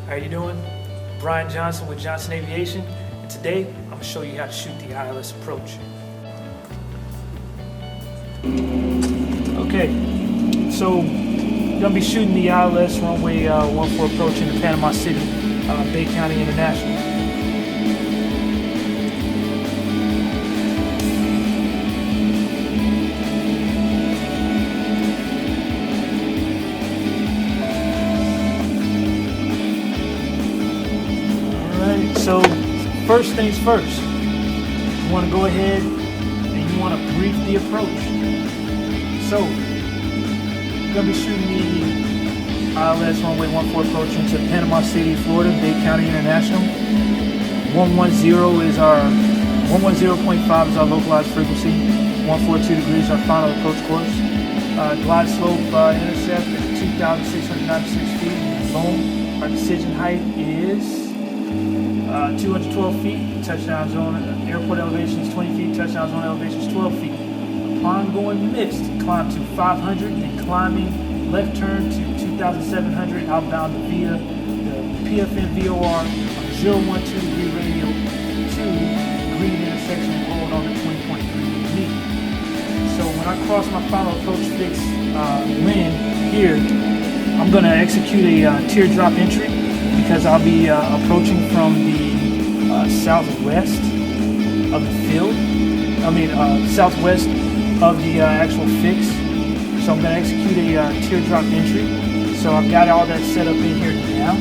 How you doing? Brian Johnson with Johnson Aviation, and today I'm going to show you how to shoot the ILS approach. Okay, so you're going to be shooting the ILS runway 14 approach into Panama City, Bay County International. So first things first, you want to go ahead and you want to brief the approach. So you're going to be shooting the ILS runway 14 approach into Panama City, Florida, Bay County International. 110 is our 110.5 is our localized frequency. 142 degrees our final approach course. Glide slope intercept at 2,696 feet. Boom. Our decision height is 212 feet, touchdown zone, airport elevation is 20 feet, touchdown zone elevation is 12 feet. Upon going mixed, climb to 500 and climbing left turn to 2,700 outbound via the PFN VOR 012 degree radial to green intersection and hold on to 20.3 meters. So when I cross my final approach fix lane here, I'm going to execute a teardrop entry because I'll be approaching from the southwest of the field. Southwest of the actual fix. So I'm going to execute a teardrop entry. So I've got all that set up in here now.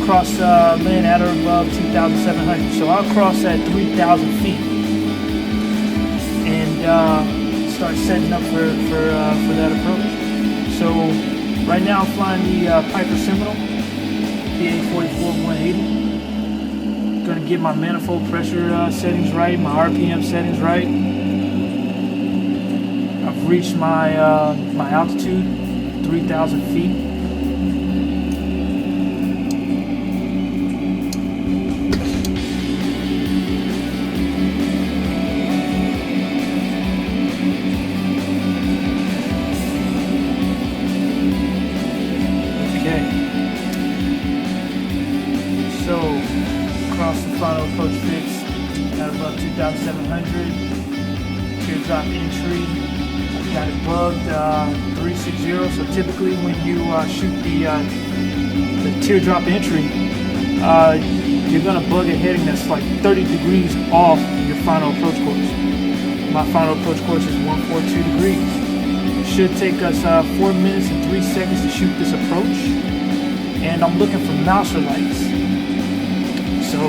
Cross land at or above 2,700. So I'll cross at 3,000 feet and start setting up for that approach. So right now I'm flying the Piper Seminole. PA 44-180. Going to get my manifold pressure settings right, my RPM settings right. I've reached my my altitude, 3,000 feet. So, across the final approach fix at above 2,700, teardrop entry, got it bugged 360. So typically when you shoot the teardrop entry, you're going to bug a heading that's like 30 degrees off your final approach course. My final approach course is 142 degrees. Should take us 4 minutes and 3 seconds to shoot this approach. And I'm looking for Mouser lights. So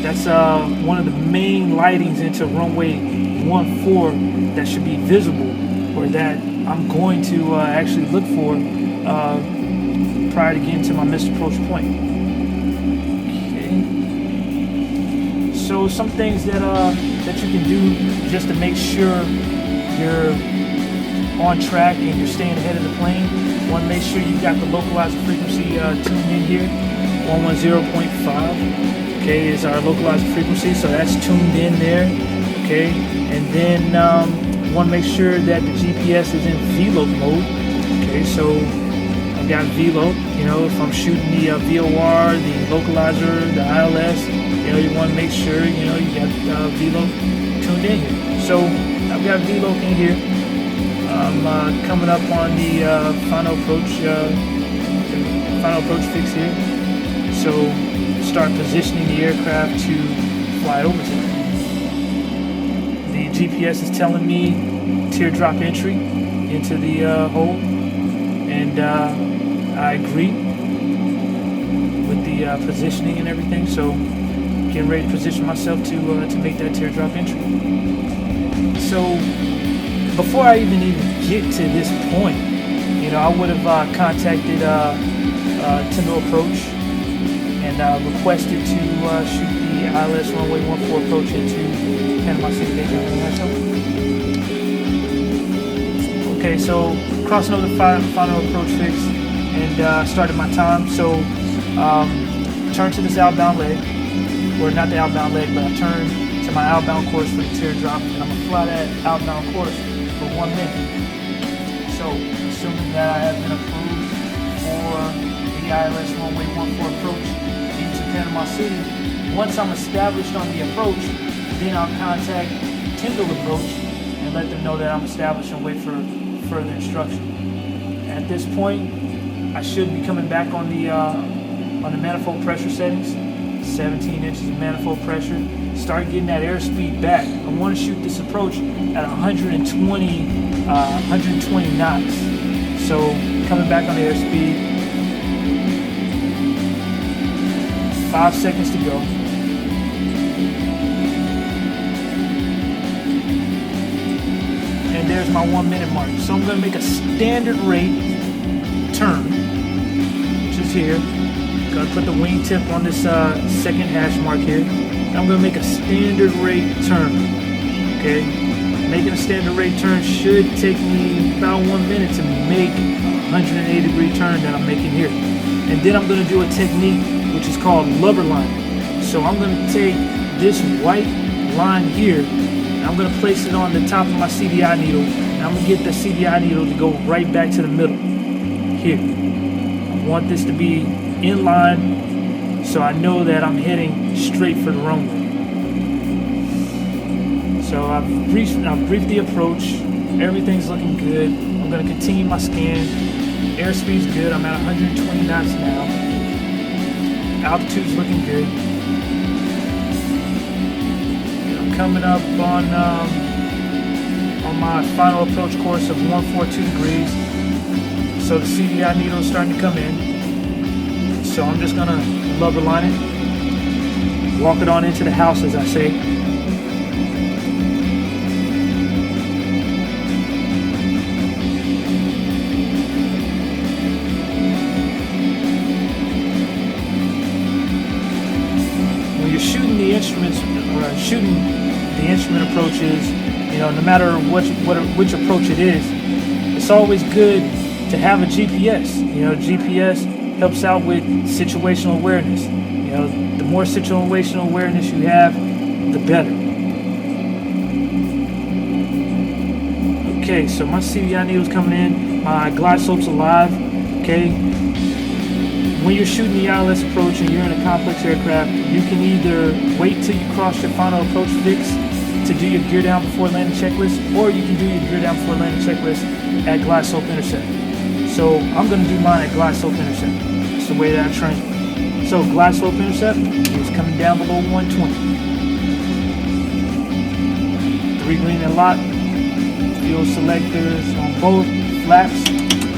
that's one of the main lightings into runway 14 that should be visible, or that I'm going to actually look for prior to getting to my missed approach point. Okay. So some things that you can do just to make sure you're on track and you're staying ahead of the plane. Want to make sure you got the localized frequency tuned in here. 110.5. Okay, is our localized frequency, so that's tuned in there. Okay, and then want to make sure that the GPS is in VLOC mode. Okay, so I've got VLOC. You know, if I'm shooting the VOR, the localizer, the ILS, you know, you want to make sure you got VLOC tuned in here. So I've got VLOC in here. I'm coming up on the final approach fix here. So start positioning the aircraft to fly over to it. The GPS is telling me teardrop entry into the hole, and I agree with the positioning and everything. So getting ready to position myself to make that teardrop entry. So before I even get to this point, I would have contacted Tyndall Approach and requested to shoot the ILS runway 14 approach into Panama City, Bay County International. Okay, so crossing over the final approach fix and started my time. So turn to this outbound leg, or not the outbound leg, but I turn to my outbound course for the teardrop, and I'm gonna fly that outbound course for 1 minute. So assuming that I have been approved for the the ILS runway 14 approach into Panama City. Once I'm established on the approach, then I'll contact Tyndall Approach and let them know that I'm established and wait for further instruction. At this point, I should be coming back on the manifold pressure settings. 17 inches of manifold pressure. Start getting that airspeed back. I want to shoot this approach at 120 knots. So coming back on the airspeed. 5 seconds to go. And there's my 1 minute mark. So I'm going to make a standard rate turn, which is here. Gonna put the wingtip on this second hash mark here. And I'm gonna make a standard rate turn. Okay, making a standard rate turn should take me about 1 minute to make a 180-degree turn that I'm making here. And then I'm gonna do a technique which is called lubber line. So I'm gonna take this white line here and I'm gonna place it on the top of my CDI needle. And I'm gonna get the CDI needle to go right back to the middle here. I want this to be in line, so I know that I'm heading straight for the runway. So I've briefed the approach. Everything's looking good. I'm going to continue my scan. Airspeed's good. I'm at 120 knots now. Altitude's looking good. I'm coming up on my final approach course of 142 degrees. So the CDI needle is starting to come in. So I'm just gonna lubber line it, walk it on into the house, as I say. When you're shooting the instruments, or shooting the instrument approaches, you know, no matter which approach it is, it's always good to have a GPS. You know, GPS helps out with situational awareness. You know, the more situational awareness you have, the better. Okay, so my CDI needle's coming in, my glide slope's alive. Okay, when you're shooting the ILS approach and you're in a complex aircraft, you can either wait till you cross your final approach fix to do your gear down before landing checklist, or you can do your gear down before landing checklist at glide slope intercept. So I'm going to do mine at glide slope intercept. That's the way that I train. So glide slope intercept is coming down below 120. 3 green and lock. Fuel selectors on both flaps.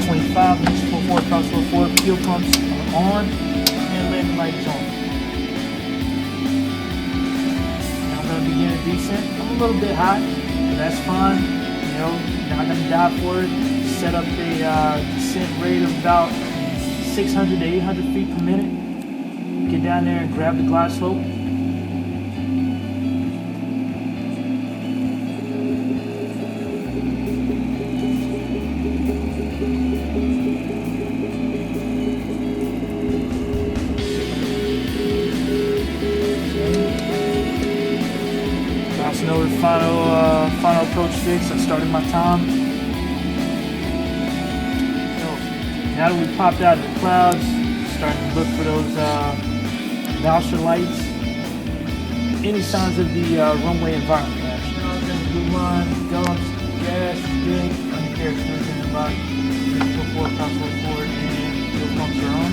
25 inch full forward, cross full forward. Fuel pumps are on and landing light is on. Now I'm going to begin a descent. I'm a little bit hot, but that's fine. You know, not going to die for it. Set up a descent rate of about 600 to 800 feet per minute. Get down there and grab the glide slope. Crossing over the final approach fix. I started my time. Now that we've popped out of the clouds, starting to look for those Voucher lights, any signs of the runway environment. Blue line, gulps, gas, good, undercarriage smooth in the box, full forward, top full forward, and fuel pumps are on.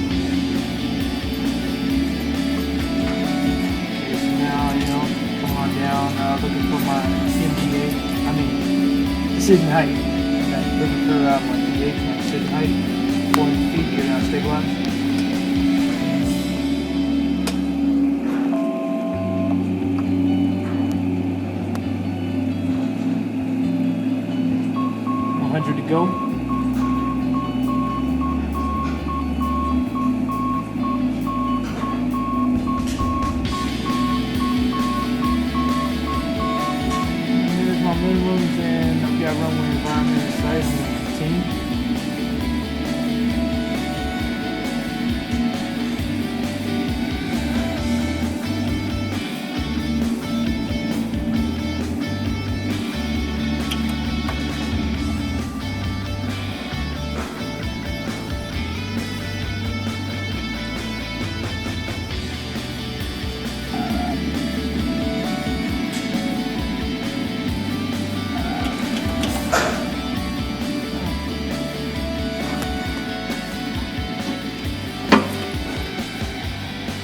Okay, so now, you know, come on down, looking for my MDA, decision height. Okay, looking for my MDA, my decision height. 400 feet, gear down, stabilize. To go.